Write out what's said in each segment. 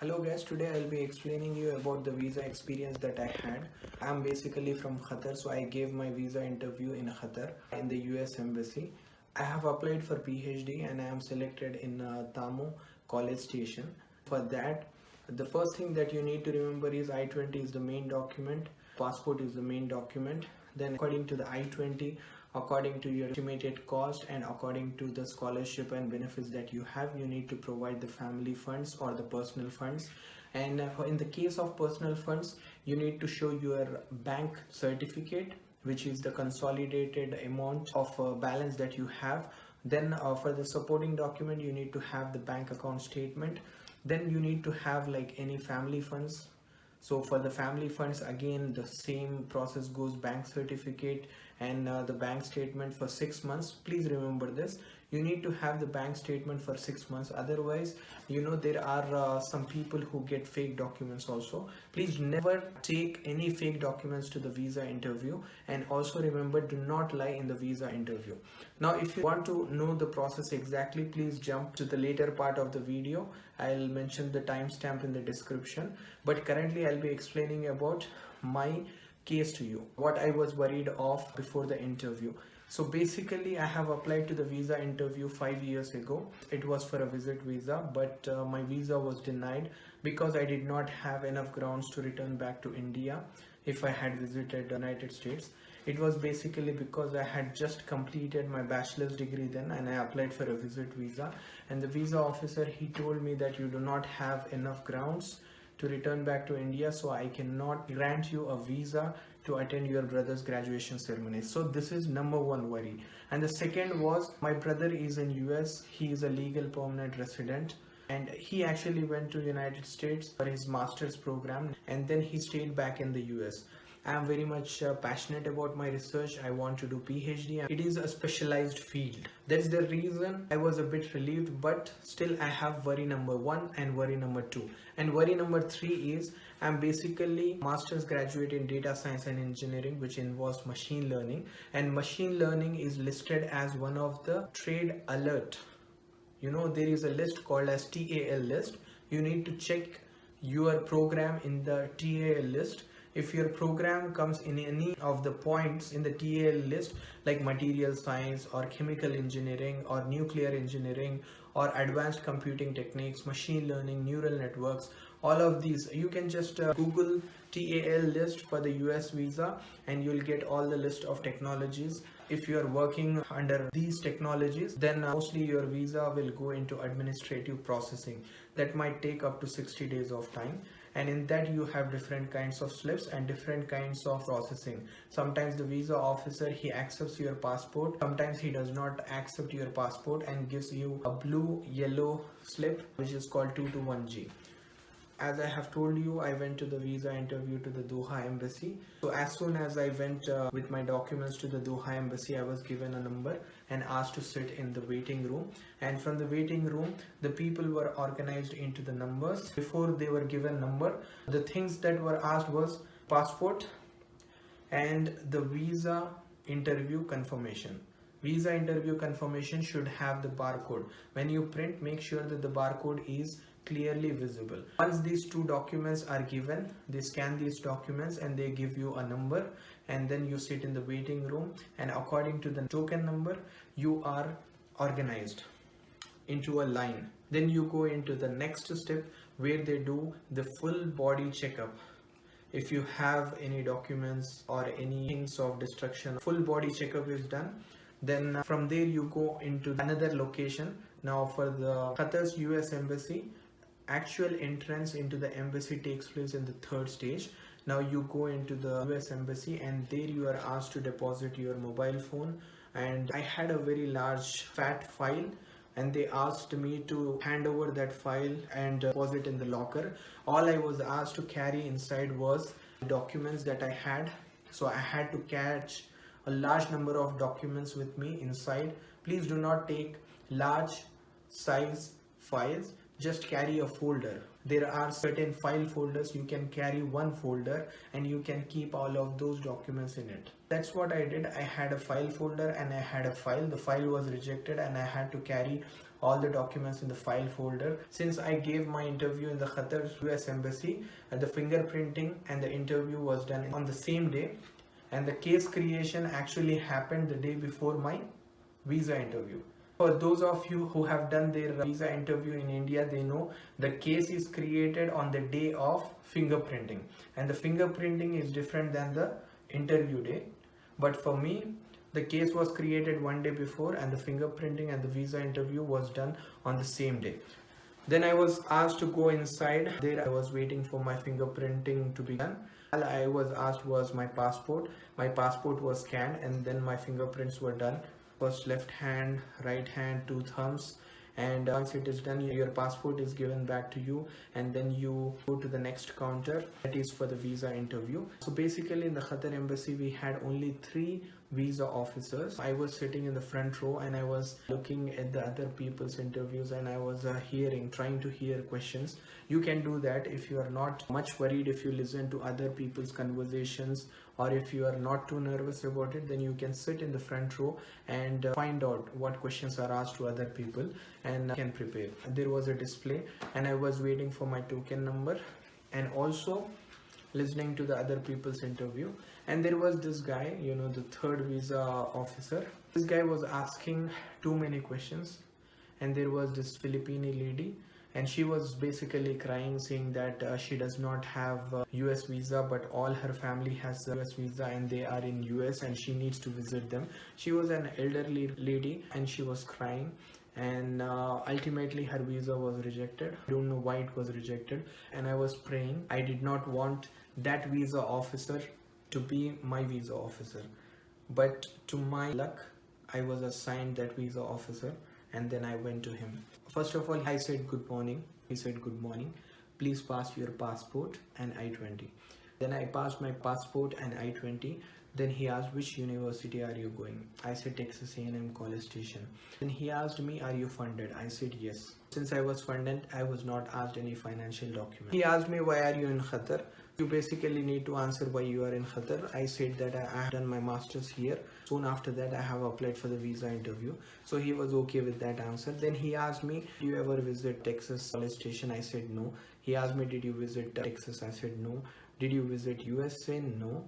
Hello guys, today I'll be explaining you about the visa experience that I had. I'm basically from Qatar, so I gave my visa interview in Qatar in the US Embassy. I have applied for PhD and I am selected in Tamu College Station. For that, the first thing that you need to remember is I-20 is the main document, passport is the main document. Then according to the I-20, according to your estimated cost and according to the scholarship and benefits that you have, you need to provide the family funds or the personal funds. And in the case of personal funds, you need to show your bank certificate, which is the consolidated amount of balance that you have. Then for the supporting document, you need to have the bank account statement. Then you need to have like any family funds. So for the family funds, again the same process goes: bank certificate and the bank statement for 6 months. Please remember this, you need to have the bank statement for 6 months, otherwise there are some people who get fake documents also. Please never take any fake documents to the visa interview, and also remember, do not lie in the visa interview. Now if you want to know the process exactly, please jump to the later part of the video. I'll mention the timestamp in the description, but currently I'll be explaining about my case to you, what I was worried of before the interview. So basically I have applied to the visa interview 5 years ago. It was for a visit visa, but my visa was denied because I did not have enough grounds to return back to India if I had visited the United States. It was basically because I had just completed my bachelor's degree then, and I applied for a visit visa, and the visa officer, he told me that you do not have enough grounds to return back to India, so I cannot grant you a visa to attend your brother's graduation ceremony. So this is number one worry. And the second was, my brother is in US, he is a legal permanent resident, and he actually went to United States for his master's program, and then he stayed back in the US. I am very much passionate about my research. I want to do PhD. It is a specialized field. That's the reason I was a bit relieved, but still I have worry number one and worry number two. And worry number three is, I'm basically master's graduate in data science and engineering, which involves machine learning. And machine learning is listed as one of the trade alert. There is a list called as TAL list. You need to check your program in the TAL list. If your program comes in any of the points in the TAL list, like material science or chemical engineering or nuclear engineering or advanced computing techniques, machine learning, neural networks, all of these, you can just Google TAL list for the US visa and you'll get all the list of technologies. If you are working under these technologies, then mostly your visa will go into administrative processing. That might take up to 60 days of time. And in that you have different kinds of slips and different kinds of processing. Sometimes the visa officer, he accepts your passport. Sometimes he does not accept your passport and gives you a blue yellow slip, which is called 221G. As I have told you, I went to the visa interview to the Doha embassy. So as soon as I went with my documents to the Doha embassy, I was given a number and asked to sit in the waiting room. And from the waiting room, the people were organized into the numbers. Before they were given number, the things that were asked was passport and the visa interview confirmation. Visa interview confirmation should have the barcode. When you print, make sure that the barcode is clearly visible. Once these two documents are given, they scan these documents and they give you a number, and then you sit in the waiting room, and according to the token number you are organized into a line. Then you go into the next step where they do the full body checkup. If you have any documents or any hints of destruction, full body checkup is done. Then from there you go into another location. Now for the Qatar's US embassy, actual entrance into the embassy takes place in the third stage. Now you go into the US embassy and there you are asked to deposit your mobile phone. And I had a very large fat file, and they asked me to hand over that file and deposit in the locker. All I was asked to carry inside was documents that I had. So I had to catch a large number of documents with me inside. Please do not take large size files, just carry a folder. There are certain file folders, you can carry one folder and you can keep all of those documents in it. That's what I did. I had a file folder and I had a file. The file was rejected and I had to carry all the documents in the file folder. Since I gave my interview in the Qatar US embassy, the fingerprinting and the interview was done on the same day, and the case creation actually happened the day before my visa interview. For those of you who have done their visa interview in India, they know the case is created on the day of fingerprinting, and the fingerprinting is different than the interview day. But for me, the case was created one day before, and the fingerprinting and the visa interview was done on the same day. Then I was asked to go inside. There I was waiting for my fingerprinting to be done. All I was asked was my passport. My passport was scanned, and then my fingerprints were done. First left hand, right hand, 2 thumbs, and once it is done, your passport is given back to you, and then you go to the next counter, that is for the visa interview. So basically in the Qatar embassy we had only 3 visa officers. I was sitting in the front row, and I was looking at the other people's interviews, and I was trying to hear questions. You can do that if you are not much worried. If you listen to other people's conversations, or if you are not too nervous about it, then you can sit in the front row and find out what questions are asked to other people and can prepare. There was a display, and I was waiting for my token number and also listening to the other people's interview. And there was this guy, the 3rd visa officer. This guy was asking too many questions, and there was this Filipino lady, and she was basically crying, saying that she does not have a US visa, but all her family has a US visa and they are in US, and she needs to visit them. She was an elderly lady, and she was crying, and ultimately her visa was rejected. I don't know why it was rejected, and I was praying. I did not want that visa officer to be my visa officer, but to my luck I was assigned that visa officer, and then I went to him. First of all, I said good morning. He said good morning, please pass your passport and I-20. Then I passed my passport and I-20. Then he asked, which university are you going? I said Texas A&M College Station. Then he asked me, are you funded? I said yes. Since I was funded, I was not asked any financial document. He asked me, why are you in Qatar? You basically need to answer why you are in Qatar. I said that I have done my masters here. Soon after that, I have applied for the visa interview. So he was okay with that answer. Then he asked me, do you ever visit Texas College Station? I said no. He asked me, did you visit Texas? I said no. Did you visit USA? No.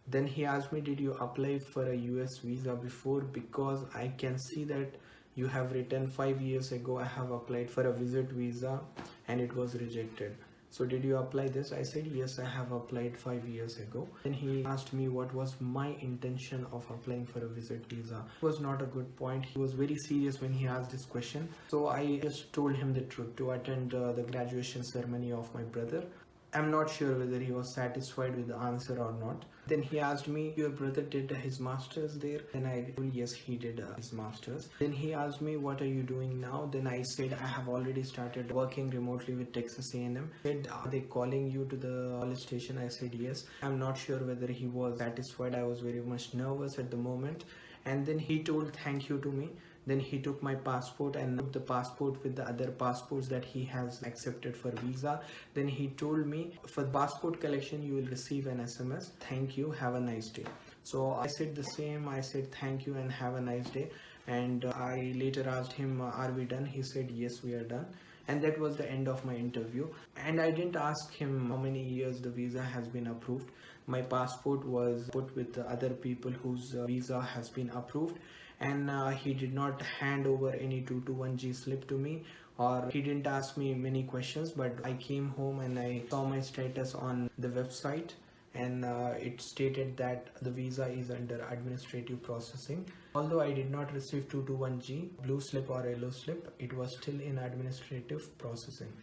Then he asked me, did you apply for a US visa before? Because I can see that you have written 5 years ago I have applied for a visit visa and it was rejected. So did you apply this? I said yes, I have applied 5 years ago. Then he asked me what was my intention of applying for a visit visa. It was not a good point. He was very serious when he asked this question. So I just told him the truth, to attend the graduation ceremony of my brother. I'm not sure whether he was satisfied with the answer or not. Then he asked me, your brother did his masters there? Then I told yes, he did his masters. Then he asked me, what are you doing now? Then I said, I have already started working remotely with Texas A&M. He said, are they calling you to the college station? I said yes. I'm not sure whether he was satisfied. I was very much nervous at the moment. And then he told thank you to me. Then he took my passport and put the passport with the other passports that he has accepted for visa. Then he told me, for passport collection you will receive an SMS. Thank you, have a nice day. So I said the same. I said thank you and have a nice day. And I later asked him, are we done? He said yes, we are done. And that was the end of my interview. And I didn't ask him how many years the visa has been approved. My passport was put with the other people whose visa has been approved. And he did not hand over any 221G slip to me, or he didn't ask me many questions. But I came home and I saw my status on the website, and it stated that the visa is under administrative processing. Although I did not receive 221G blue slip or yellow slip, it was still in administrative processing.